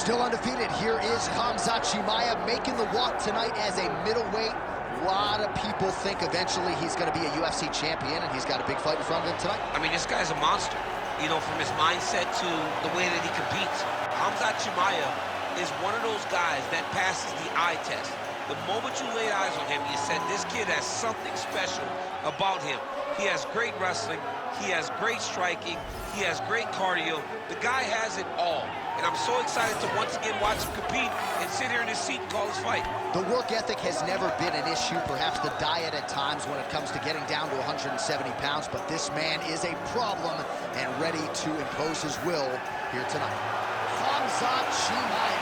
Still undefeated, here is Khamzat Chimaev making the walk tonight as a middleweight. A lot of people think eventually he's going to be a UFC champion, and he's got a big fight in front of him tonight. I mean, this guy's a monster, you know, from his mindset to the way that he competes. Khamzat Chimaev is one of those guys that passes the eye test. The moment you laid eyes on him, you said, this kid has something special about him. He has great wrestling, he has great striking, he has great cardio. The guy has it all. And I'm so excited to once again watch him compete and sit here in his seat and call his fight. The work ethic has never been an issue, perhaps the diet at times when it comes to getting down to 170 pounds, but this man is a problem and ready to impose his will here tonight. Khamzat Chimaev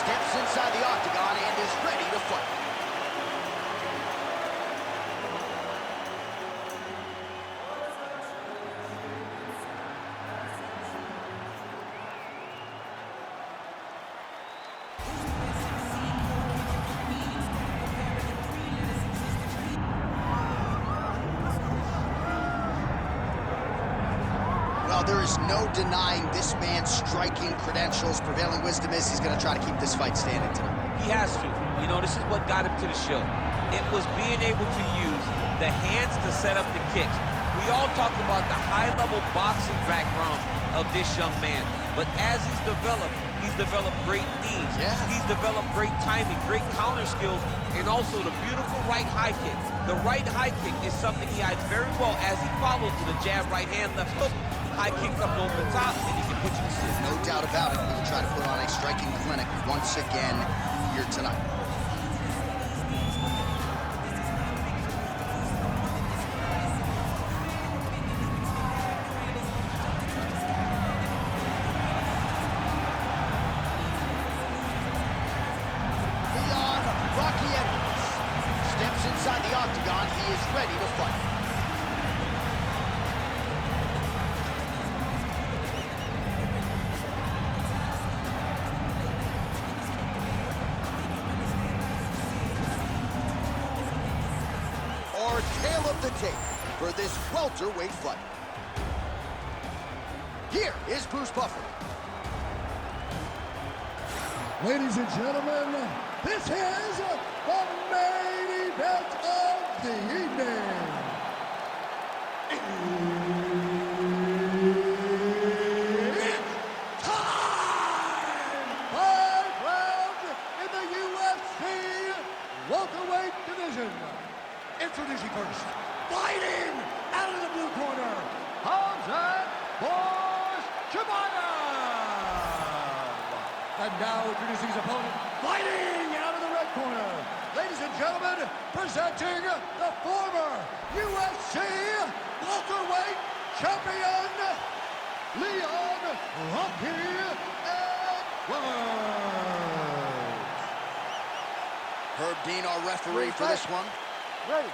steps inside the octagon and is ready to fight. Well, there is no denying this man's striking credentials. Prevailing wisdom is he's going to try to keep this fight standing tonight. He has to. You know, this is what got him to the show. It was being able to use the hands to set up the kicks. We all talk about the high-level boxing background of this young man, but as he's developed great knees. Yeah. He's developed great timing, great counter skills, and also the beautiful right high kick. The right high kick is something he hides very well as he follows to the jab, right hand, left hook. High kick up over the top, and he can put you to sleep. No doubt about it. We'll try to put on a striking clinic once again here tonight. Rocky Edwards steps inside the octagon. He is ready to fight. Our tale of the tape for this welterweight fight. Here is Bruce Buffer. Ladies and gentlemen, this is the main event of the evening. It's time! 5 rounds in the UFC welterweight division. Introducing first, fighting out of the blue corner, Khamzat Chimaev. And now introducing his opponent, fighting out of the red corner. Ladies and gentlemen, presenting the former UFC welterweight champion, Leon Rocky Edwards. Herb Dean, our referee for this one. Ready.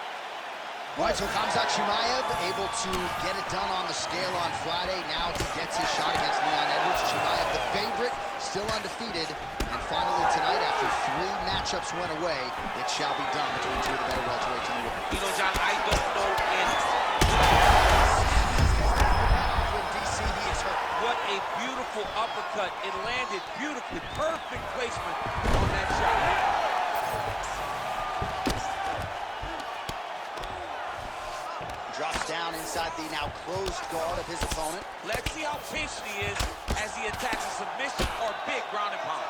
All right, so Khamzat Chimaev able to get it done on the scale on Friday. Now he gets his shot against Leon Edwards. Chimaev, the favorite, still undefeated. And finally tonight, after 3 matchups went away, it shall be done between 2 of the better welterweights in the world. You know, John, I don't know When DC, he is hurt. what a beautiful uppercut. It landed beautifully. Perfect placement on that shot. Drops down inside the now closed guard of his opponent. Let's see how pinched he is as he attacks a submission or big ground and pound.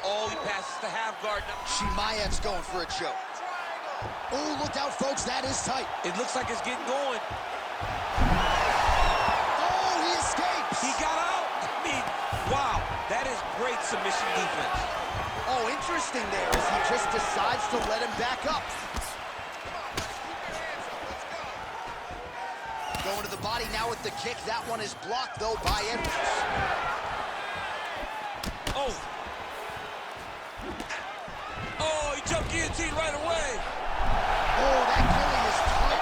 Oh, he passes the half guard. Chimaev's going for a choke. Oh, look out, folks, that is tight. It looks like it's getting going. Oh, he escapes. He got out. I mean, wow, that is great submission defense. Oh, interesting there as he just decides to let him back up. Going to the body now with the kick. That one is blocked, though, by Edwards. Oh. Oh, he jumped guillotine right away. Oh, that killing is tight.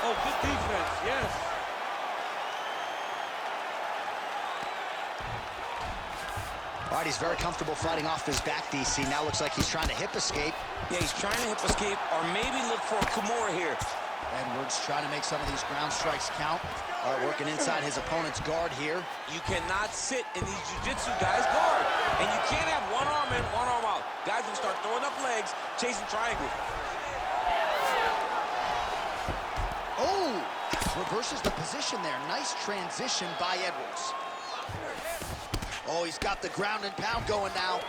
Oh, good defense, yes. All right, he's very comfortable fighting off his back, DC. Now looks like he's trying to hip escape. Yeah, he's trying to hip escape or maybe look for a Kimura here. Edwards trying to make some of these ground strikes count. All right, working inside his opponent's guard here. You cannot sit in these jiu-jitsu guys' guard. And you can't have one arm in, one arm out. Guys will start throwing up legs, chasing triangles. Oh, reverses the position there. Nice transition by Edwards. Oh, he's got the ground and pound going now.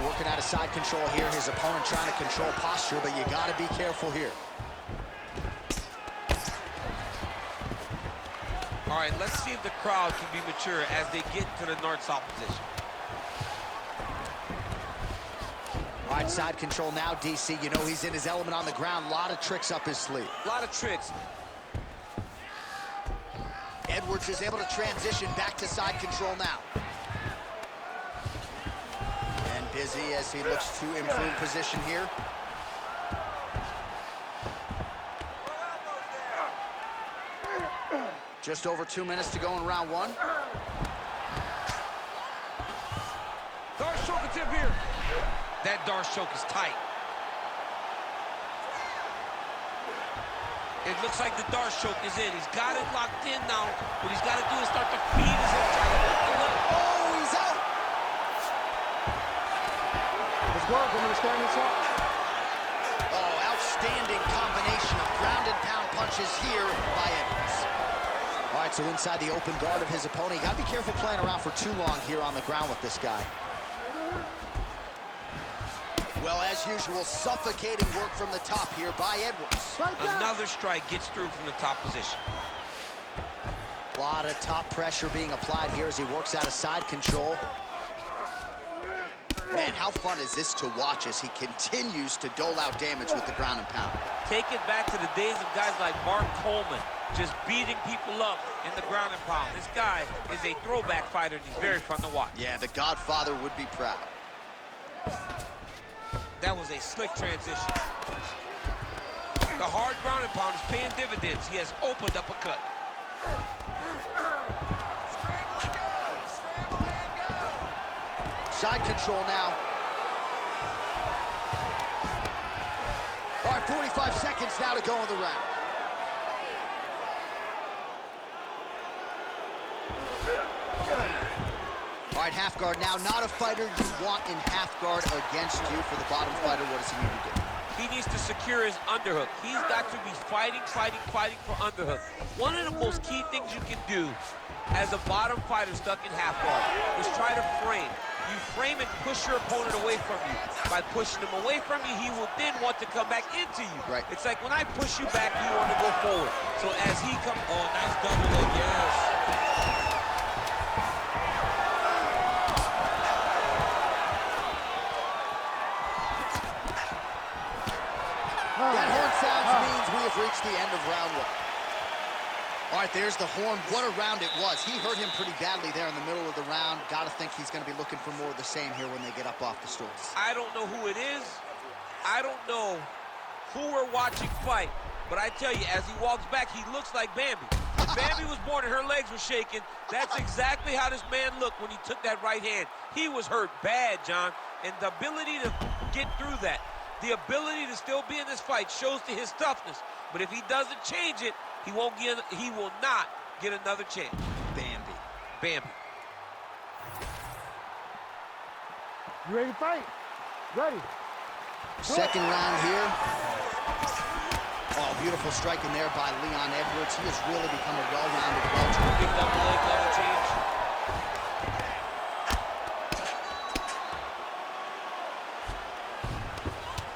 Working out of side control here. His opponent trying to control posture, but you got to be careful here. All right, let's see if the crowd can be mature as they get into the north-south position. All right, side control now, DC. You know he's in his element on the ground. A lot of tricks up his sleeve. A lot of tricks. Edwards is able to transition back to side control now. Busy as he looks to improve position here. Just over 2 minutes to go in round one. Darce choke attempt here. That Darce choke is tight. It looks like the Darce choke is in. He's got it locked in now. What he's got to do is start to feed his head, try to lift the leg. Oh, he's out. Oh, outstanding combination of ground and pound punches here by Edwards. All right, so inside the open guard of his opponent. You gotta be careful playing around for too long here on the ground with this guy. Well, as usual, suffocating work from the top here by Edwards. Another strike gets through from the top position. A lot of top pressure being applied here as he works out of side control. Man, how fun is this to watch as he continues to dole out damage with the ground and pound. Take it back to the days of guys like Mark Coleman, just beating people up in the ground and pound. This guy is a throwback fighter, and he's very fun to watch. Yeah, the Godfather would be proud. That was a slick transition. The hard ground and pound is paying dividends. He has opened up a cut. Side control now. All right, 45 seconds now to go in the round. All right, half guard now. Not a fighter you want in half guard against you. For the bottom fighter, what does he need to do? He needs to secure his underhook. He's got to be fighting for underhook. One of the most key things you can do as a bottom fighter stuck in half guard is try to frame. You frame and push your opponent away from you. By pushing him away from you, he will then want to come back into you. Right. It's like when I push you back, you want to go forward. So as he comes, oh, nice double leg, yes. That horn sounds means we have reached the end of round one. All right, there's the horn. What a round it was. He hurt him pretty badly there in the middle of the round. Got to think he's going to be looking for more of the same here when they get up off the stools. I don't know who it is. I don't know who we're watching fight. But I tell you, as he walks back, he looks like Bambi. When Bambi was born and her legs were shaking, that's exactly how this man looked when he took that right hand. He was hurt bad, John. And the ability to get through that, the ability to still be in this fight shows to his toughness. But if he doesn't change it, he will not get another chance. Bambi. You ready to fight? Ready. Second round here. Oh, beautiful striking there by Leon Edwards. He has really become a well-rounded welter. Big double leg, level change.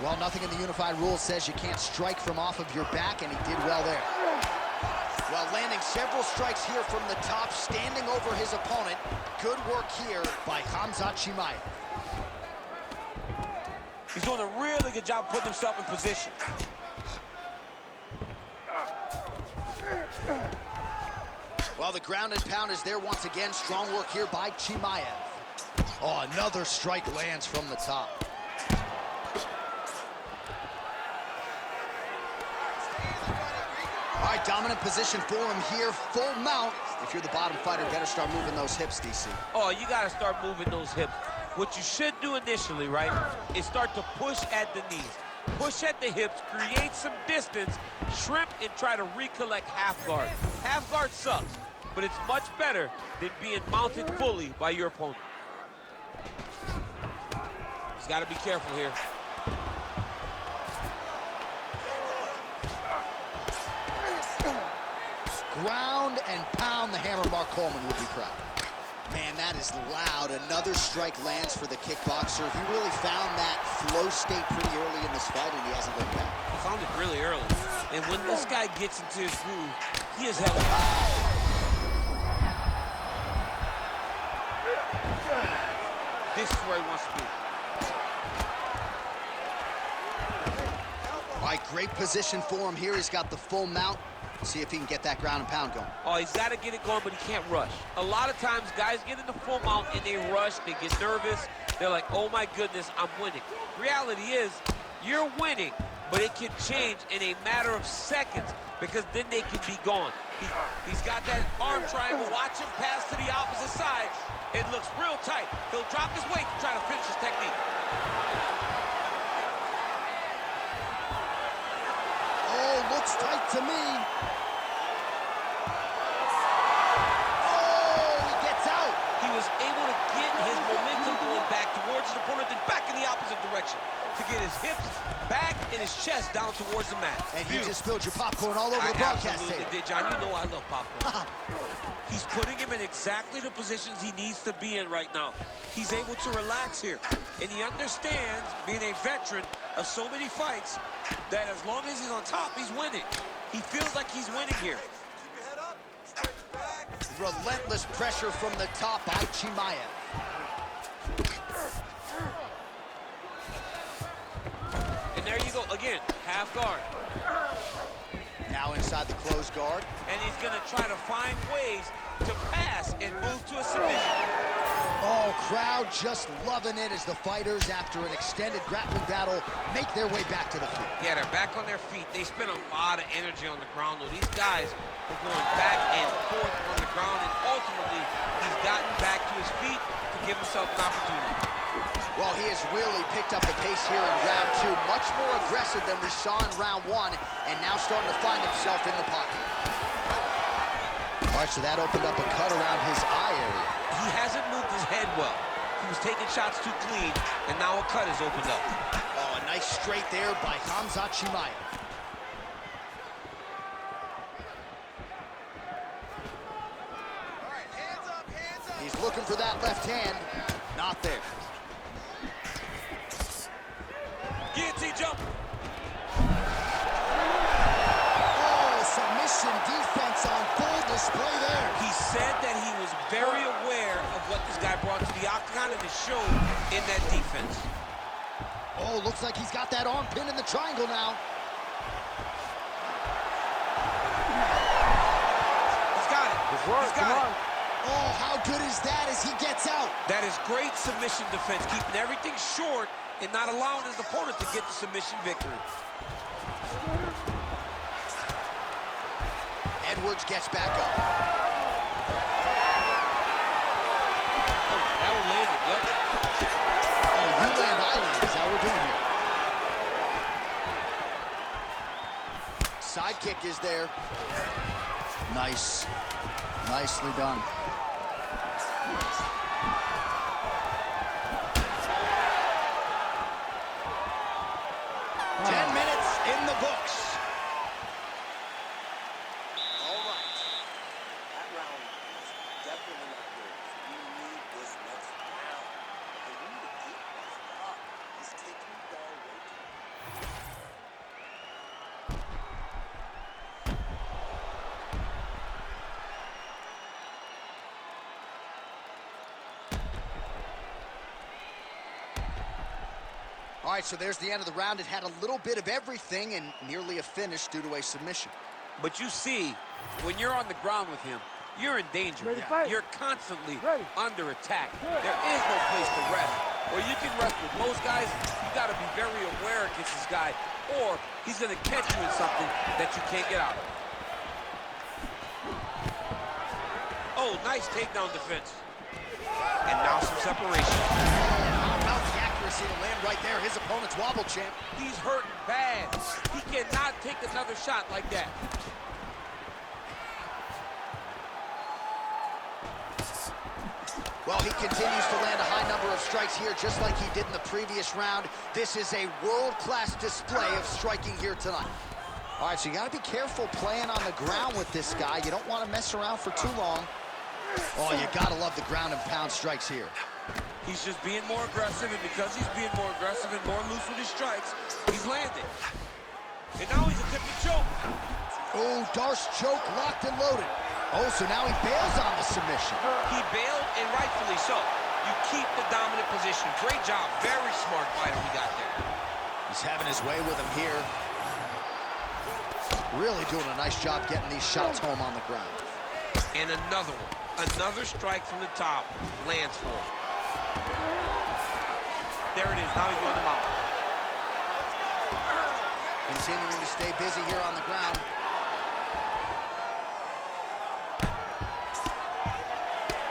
Well, nothing in the unified rules says you can't strike from off of your back, and he did well there. Well, landing several strikes here from the top, standing over his opponent. Good work here by Khamzat Chimaev. He's doing a really good job putting himself in position. Well, the ground and pound is there once again. Strong work here by Chimaev. Oh, another strike lands from the top. All right, dominant position for him here. Full mount. If you're the bottom fighter, better start moving those hips, DC. Oh, you got to start moving those hips. What you should do initially, right, is start to push at the knees. Push at the hips, create some distance, shrimp, and try to recollect half guard. Half guard sucks, but it's much better than being mounted fully by your opponent. He's got to be careful here. Ground and pound, the hammer. Mark Coleman would be proud. Man, that is loud. Another strike lands for the kickboxer. He really found that flow state pretty early in this fight, and he hasn't looked back. He found it really early. And when this guy gets into his groove, he is held. This is where he wants to be. All right, great position for him here. He's got the full mount. See if he can get that ground and pound going. Oh, he's got to get it going, but he can't rush. A lot of times, guys get in the full mount and they rush, they get nervous. They're like, oh my goodness, I'm winning. Reality is, you're winning, but it can change in a matter of seconds because then they can be gone. He's got that arm triangle. Watch him pass to the opposite side. It looks real tight. He'll drop his weight to try to finish his technique. Oh, looks tight to me. Was able to get his momentum going back towards his opponent, then back in the opposite direction to get his hips back and his chest down towards the mat. And you just spilled your popcorn all over the broadcast tape. Did, John. You know I love popcorn. He's putting him in exactly the positions he needs to be in right now. He's able to relax here, and he understands, being a veteran of so many fights, that as long as he's on top, he's winning. He feels like he's winning here. Relentless pressure from the top by Chimaev. And there you go, again, half guard. Now inside the closed guard. And he's gonna try to find ways to pass and move to a submission. Oh, crowd just loving it as the fighters, after an extended grappling battle, make their way back to the field. Yeah, they're back on their feet. They spend a lot of energy on the ground, though. These guys are going back and forth on the ground, and ultimately, he's gotten back to his feet to give himself an opportunity. Well, he has really picked up the pace here in round two. Much more aggressive than we saw in round one, and now starting to find himself in the pocket. All right, so that opened up a cut around his eye area. He hasn't moved his head well. He was taking shots too clean, and now a cut has opened up. Oh, a nice straight there by Khamzat Chimaev. All right, hands up, hands up. He's looking for that left hand. Not there. Guillotine jump. Oh, submission defense on full display there. He said that he was very aware of what this guy brought to the octagon, and it showed in that defense. Oh, looks like he's got that arm pin in the triangle now. He's got it. He's got it. Oh, how good is that as he gets out? That is great submission defense, keeping everything short and not allowing his opponent to get the submission victory. Edwards gets back up. Oh, that one landed, yep. Oh, you land, I land. Is that what we're doing here? Side kick is there. Nice. Nicely done. In the books. All right. That round was definitely not good. We need this next round. And we need to keep this up. He's taking the ball away from All right, so there's the end of the round. It had a little bit of everything and nearly a finish due to a submission. But you see, when you're on the ground with him, you're in danger. You're constantly under attack. There is no place to rest. Or you can rest with most guys. You got to be very aware against this guy, or he's going to catch you in something that you can't get out of. Oh, nice takedown defense. And now some separation. About the accuracy to land right there. His opponent's wobble champ. He's hurting bad. He cannot take another shot like that. Well, he continues to land a high number of strikes here, just like he did in the previous round. This is a world-class display of striking here tonight. All right, so you got to be careful playing on the ground with this guy. You don't want to mess around for too long. Oh, you got to love the ground and pound strikes here. He's just being more aggressive, and because he's being more aggressive and more loose with his strikes, he's landing. And now he's attempting choke. Oh, Darce choke locked and loaded. Oh, so now he bails on the submission. He bailed, and rightfully so. You keep the dominant position. Great job. Very smart fighter we got there. He's having his way with him here. Really doing a nice job getting these shots home on the ground. And another one. Another strike from the top. Lands for him. There it is. Now he's going to mount. Continuing to stay busy here on the ground.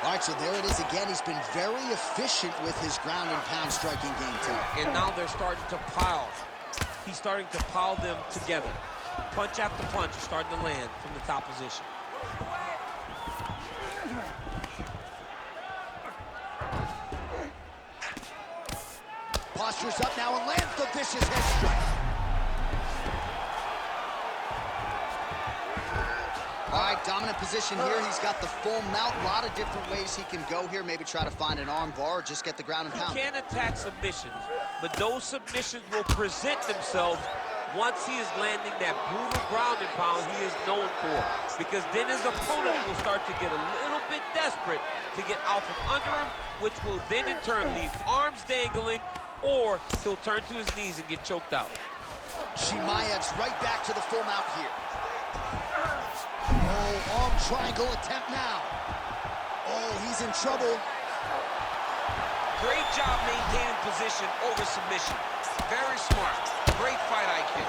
All right, so there it is again. He's been very efficient with his ground and pound striking game, too. And now they're starting to pile. He's starting to pile them together. Punch after punch is starting to land from the top position. Postures up now and lands the vicious head strike. All right, dominant position here. He's got the full mount. A lot of different ways he can go here. Maybe try to find an arm bar or just get the ground and pound. He can attack submissions, but those submissions will present themselves once he is landing that brutal ground and pound he is known for. Because then his opponent will start to get a little bit desperate to get out from under him, which will then in turn leave arms dangling, or he'll turn to his knees and get choked out. Chimaev's right back to the full mount here. Oh, arm triangle attempt now. Oh, he's in trouble. Great job maintaining position over submission. Very smart. Great fight IQ.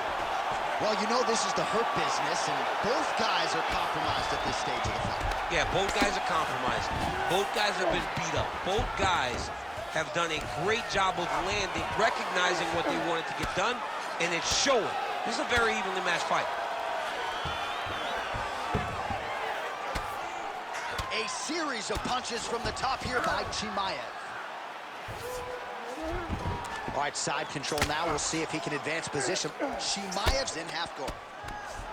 Well, you know this is the hurt business, and both guys are compromised at this stage of the fight. Yeah, both guys are compromised. Both guys have been beat up. Both guys have done a great job of landing, recognizing what they wanted to get done, and it's showing. This is a very evenly matched fight. A series of punches from the top here by Chimaev. All right, side control now. We'll see if he can advance position. Chimaev's in half guard.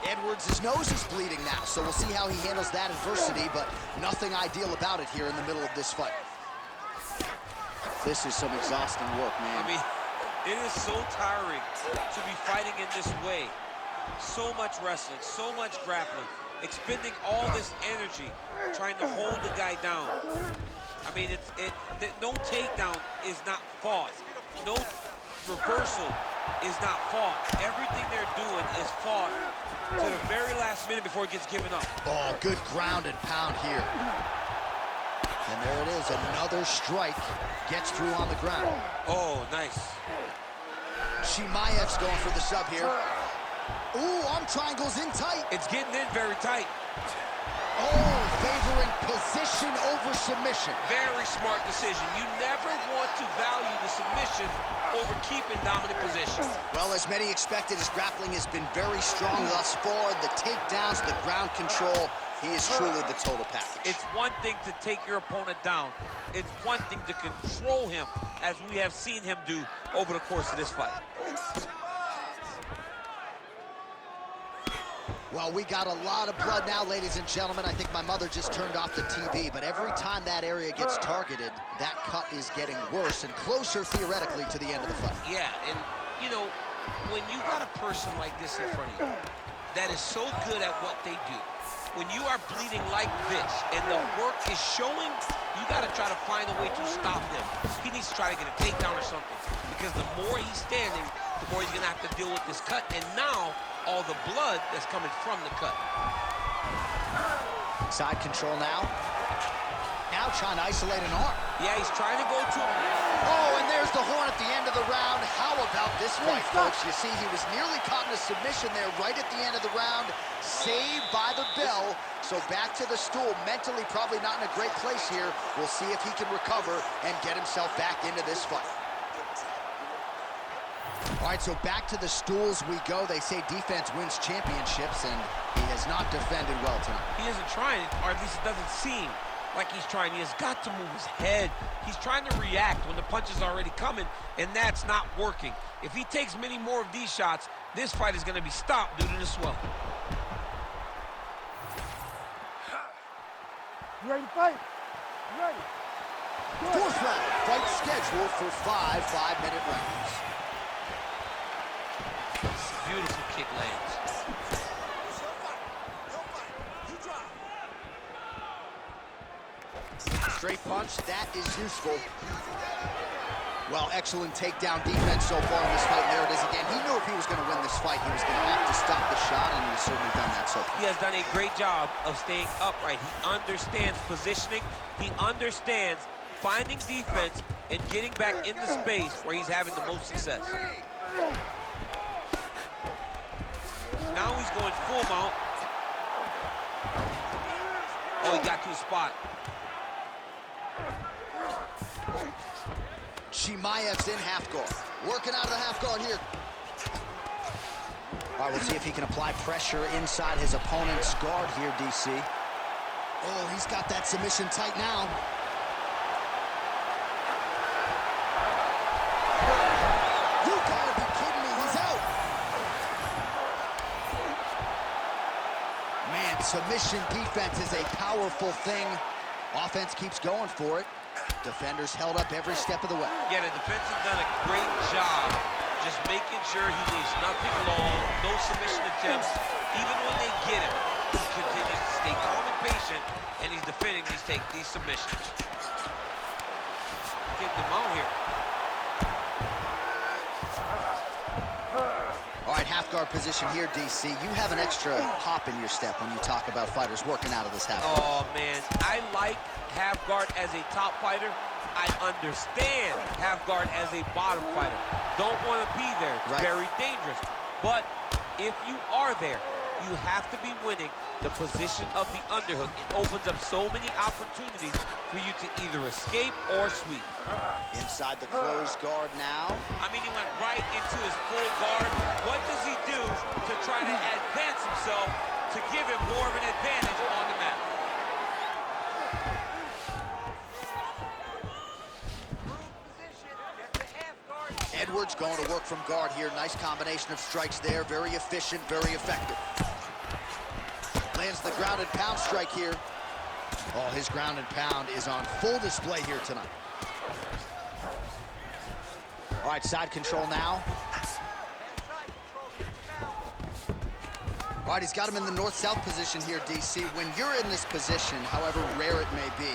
Edwards' nose is bleeding now, so we'll see how he handles that adversity, but nothing ideal about it here in the middle of this fight. This is some exhausting work, man. I mean, it is so tiring to be fighting in this way. So much wrestling, so much grappling, expending all this energy trying to hold the guy down. I mean, no takedown is not fought. No reversal is not fought. Everything they're doing is fought to the very last minute before it gets given up. Oh, good ground and pound here. And there it is, another strike gets through on the ground. Oh, nice. Chimaev's going for the sub here. Ooh, arm triangle's in tight. It's getting in very tight. Oh, favoring position over submission. Very smart decision. You never want to value the submission over keeping dominant position. Well, as many expected, his grappling has been very strong thus far. The takedowns, the ground control, he is truly the total package. It's one thing to take your opponent down. It's one thing to control him, as we have seen him do over the course of this fight. Well, we got a lot of blood now, ladies and gentlemen. I think my mother just turned off the TV, but every time that area gets targeted, that cut is getting worse and closer, theoretically, to the end of the fight. Yeah, and, you know, when you got a person like this in front of you that is so good at what they do, when you are bleeding like this and the work is showing, you got to try to find a way to stop him. He needs to try to get a takedown or something, because the more he's standing, the more he's going to have to deal with this cut, and now all the blood that's coming from the cut. Side control now. Now trying to isolate an arm. Yeah, he's trying to go to him. Oh, and there's the horn at the end of the round. How about this fight, folks. You see, he was nearly caught in a submission there right at the end of the round, saved by the bell. So back to the stool, mentally probably not in a great place here. We'll see if he can recover and get himself back into this fight. All right, so back to the stools we go. They say defense wins championships, and he has not defended well tonight. He isn't trying, or at least it doesn't seem like he's trying. He has got to move his head. He's trying to react when the punch is already coming, and that's not working. If he takes many more of these shots, this fight is going to be stopped due to the swelling. You ready to fight? You ready? Fourth round, fight scheduled for 5 5-minute rounds. Beautiful kick lands. Straight punch, that is useful. Well, excellent takedown defense so far in this fight. There it is again. He knew if he was going to win this fight, he was going to have to stop the shot, and he's certainly done that so far. He has done a great job of staying upright. He understands positioning. He understands finding defense and getting back into space where he's having the most success. Now he's going full mount. Oh, he got to a spot. Chimaev's in half guard. Working out of the half guard here. All right, we'll see if he can apply pressure inside his opponent's guard here, DC. Oh, he's got that submission tight now. You gotta be kidding me, he's out. Man, submission defense is a powerful thing. Offense keeps going for it. Defenders held up every step of the way. Yeah, the defense has done a great job just making sure he leaves nothing long, no submission attempts. Even when they get him, he continues to stay calm and patient, and he's defending these submissions. Get them out here. All right, half guard position here, DC. You have an extra hop in your step when you talk about fighters working out of this half guard. Oh, man, I like half guard as a top fighter. I understand half guard as a bottom fighter. Don't want to be there. It's very dangerous. But if you are there, you have to be winning the position of the underhook. It opens up so many opportunities for you to either escape or sweep. Inside the closed guard now. I mean, he went right into his full guard. What does he do to try to advance himself to give him more of an advantage on the mat? Edwards going to work from guard here. Nice combination of strikes there. Very efficient, very effective. Lands the ground and pound strike here. Oh, his ground and pound is on full display here tonight. All right, side control now. All right, he's got him in the north-south position here, DC. When you're in this position, however rare it may be,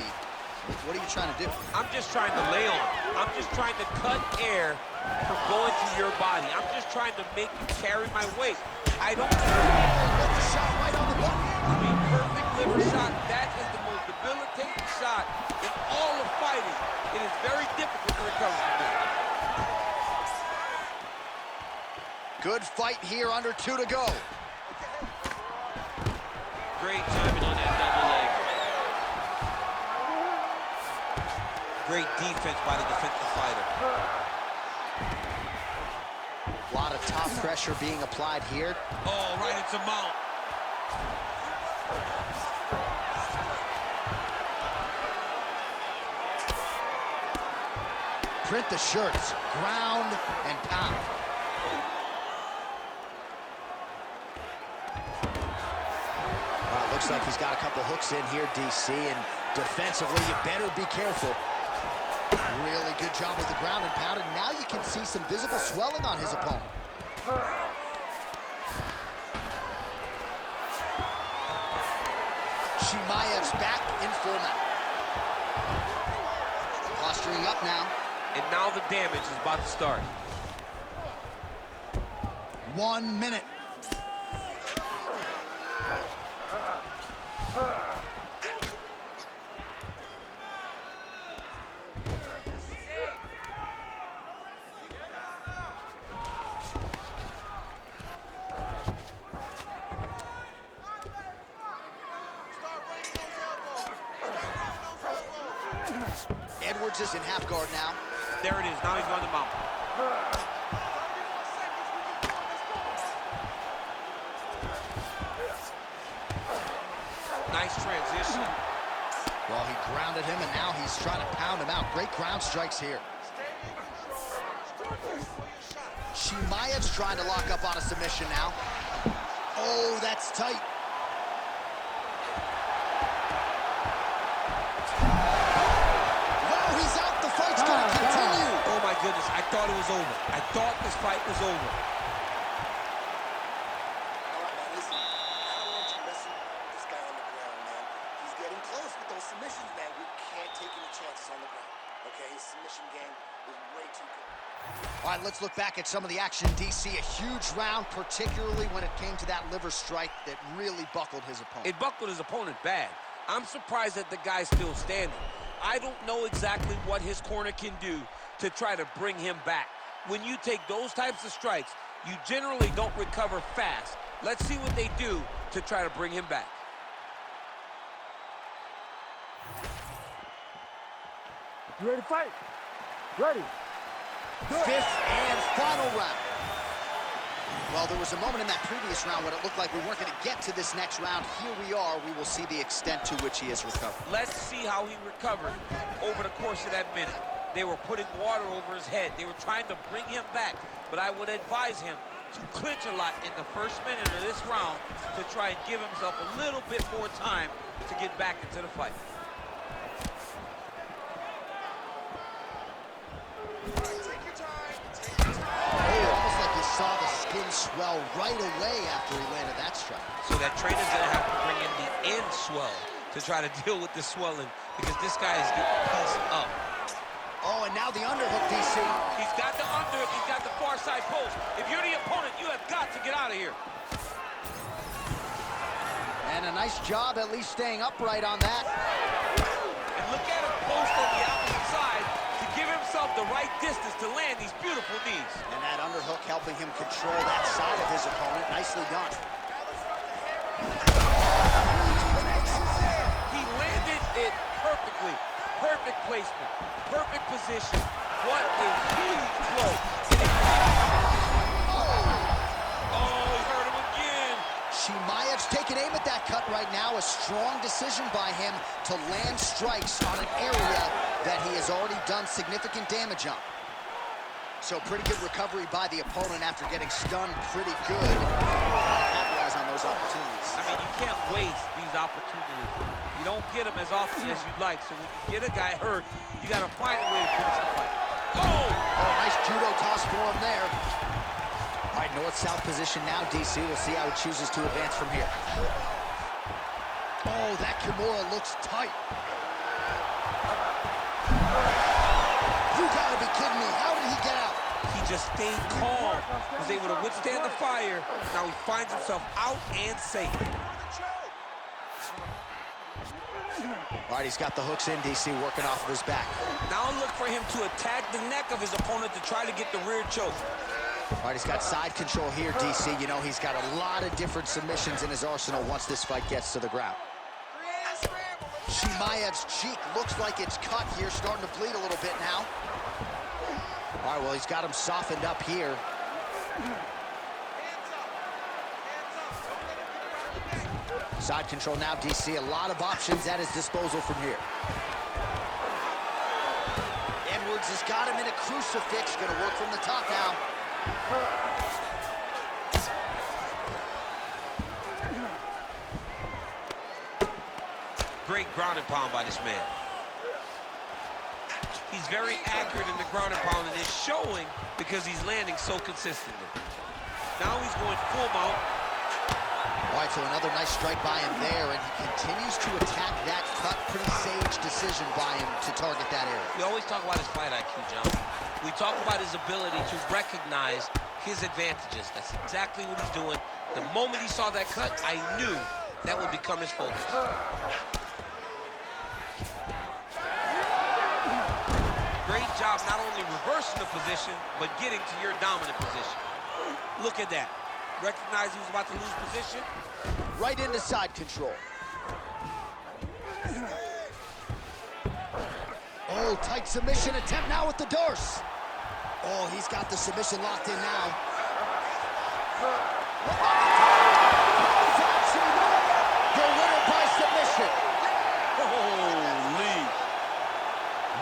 what are you trying to do? I'm just trying to lay on. I'm just trying to cut air from going to your body. I'm just trying to make you carry my weight. I don't... Get the shot right on the button. I mean, perfect liver shot. That is the most debilitating shot in all of fighting. It is very difficult to recover from this. Good fight here, under 2 to go. Great timing on that double leg. Great defense by the defensive fighter. A lot of top pressure being applied here. Oh, right into mount. Print the shirts, ground and pound. Looks like he's got a couple hooks in here, DC, and defensively, you better be careful. Really good job with the ground and pound, and now you can see some visible swelling on his opponent. Chimaev's back in full mount. Posturing up now. And now the damage is about to start. 1 minute. Edwards is in half guard now. There it is. Now he's on the mount. Nice transition. Well, he grounded him, and now he's trying to pound him out. Great ground strikes here. Chimaev's trying to lock up on a submission now. Oh, that's tight. Wow, he's out. The fight's going to continue. Oh, my goodness. I thought it was over. I thought this fight was over. All right, man, listen. I don't want you messing with this guy on the ground, man. He's getting close with those submissions, man. We can't take any chances on the ground. Okay, his submission game is way too good. All right, let's look back at some of the action, DC. A huge round, particularly when it came to that liver strike that really buckled his opponent. It buckled his opponent bad. I'm surprised that the guy's still standing. I don't know exactly what his corner can do to try to bring him back. When you take those types of strikes, you generally don't recover fast. Let's see what they do to try to bring him back. You ready to fight? Ready. Fifth and final round. Well, there was a moment in that previous round when it looked like we weren't going to get to this next round. Here we are. We will see the extent to which he has recovered. Let's see how he recovered over the course of that minute. They were putting water over his head. They were trying to bring him back. But I would advise him to clinch a lot in the first minute of this round to try and give himself a little bit more time to get back into the fight. Almost like you saw the skin swell right away after he landed that strike. So that trainer's gonna have to bring in the end swell to try to deal with the swelling because this guy is getting pieced up. Oh, and now the underhook, DC. He's got the underhook, he's got the far side post. If you're the opponent, you have got to get out of here. And a nice job at least staying upright on that. And look at him post on the opposite side to give himself the right distance to land these beautiful knees. And that underhook helping him control that side of his opponent. Nicely done. He landed it perfectly. Perfect placement. Perfect position. What a huge blow. Oh, he hurt him again. Chimaev's taking aim at that cut right now. A strong decision by him to land strikes on an area that he has already done significant damage on. So pretty good recovery by the opponent after getting stunned pretty good. Capitalize on those opportunities. I mean, you can't waste these opportunities. You don't get them as often as you'd like. So when you get a guy hurt, you got to find a way to finish the fight. Oh, nice judo toss for him there. All right, north-south position now, DC. We'll see how he chooses to advance from here. Oh, that Kimura looks tight. You gotta be kidding me. How did he get out? He just stayed calm, was able to withstand the fire. Now he finds himself out and safe. All right, he's got the hooks in, DC, working off of his back. Now look for him to attack the neck of his opponent to try to get the rear choke. All right, he's got side control here, DC. You know, he's got a lot of different submissions in his arsenal once this fight gets to the ground. Chimaev's cheek looks like it's cut here, starting to bleed a little bit now. All right, well, he's got him softened up here. Side control now, DC. A lot of options at his disposal from here. Edwards has got him in a crucifix. Going to work from the top now. Great ground and pound by this man. He's very accurate in the ground and pound, and it's showing because he's landing so consistently. Now he's going full mount. All right, so another nice strike by him there, and he continues to attack that cut. Pretty sage decision by him to target that area. We always talk about his fight IQ, John. We talk about his ability to recognize his advantages. That's exactly what he's doing. The moment he saw that cut, I knew that would become his focus. Great job not only reversing the position, but getting to your dominant position. Look at that. Recognize he was about to lose position. Right into side control. Oh, tight submission attempt now with the Dorse. Oh, he's got the submission locked in now. The winner by submission. Holy.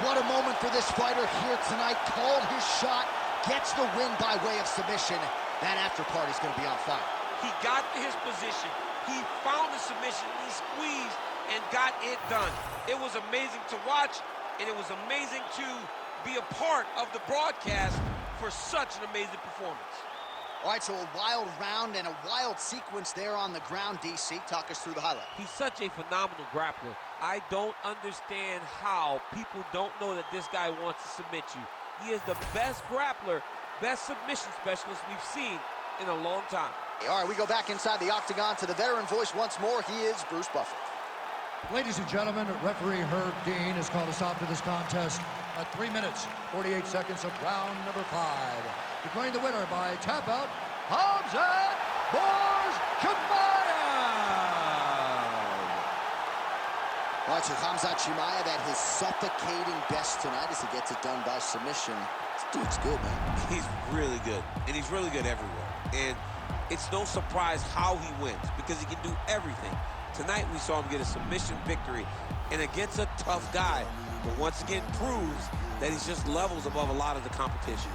What a moment for this fighter here tonight. Called his shot, gets the win by way of submission. That after party's going to be on fire. He got to his position. He found the submission. He squeezed and got it done. It was amazing to watch, and it was amazing to be a part of the broadcast for such an amazing performance. All right, so a wild round and a wild sequence there on the ground, DC. Talk us through the highlight. He's such a phenomenal grappler. I don't understand how people don't know that this guy wants to submit you. He is the best grappler, best submission specialist we've seen in a long time. All right, we go back inside the octagon to the veteran voice once more. He is Bruce Buffer. Ladies and gentlemen, referee Herb Dean has called a stop to this contest at 3 minutes, 48 seconds of round number 5. Declaring the winner by tap out, Khamzat Chimaev. All right, so Khamzat Chimaev at his suffocating best tonight as he gets it done by submission. This dude's good, man. He's really good, and he's really good everywhere. And it's no surprise how he wins, because he can do everything. Tonight we saw him get a submission victory, and against a tough guy, but once again proves that he's just levels above a lot of the competition.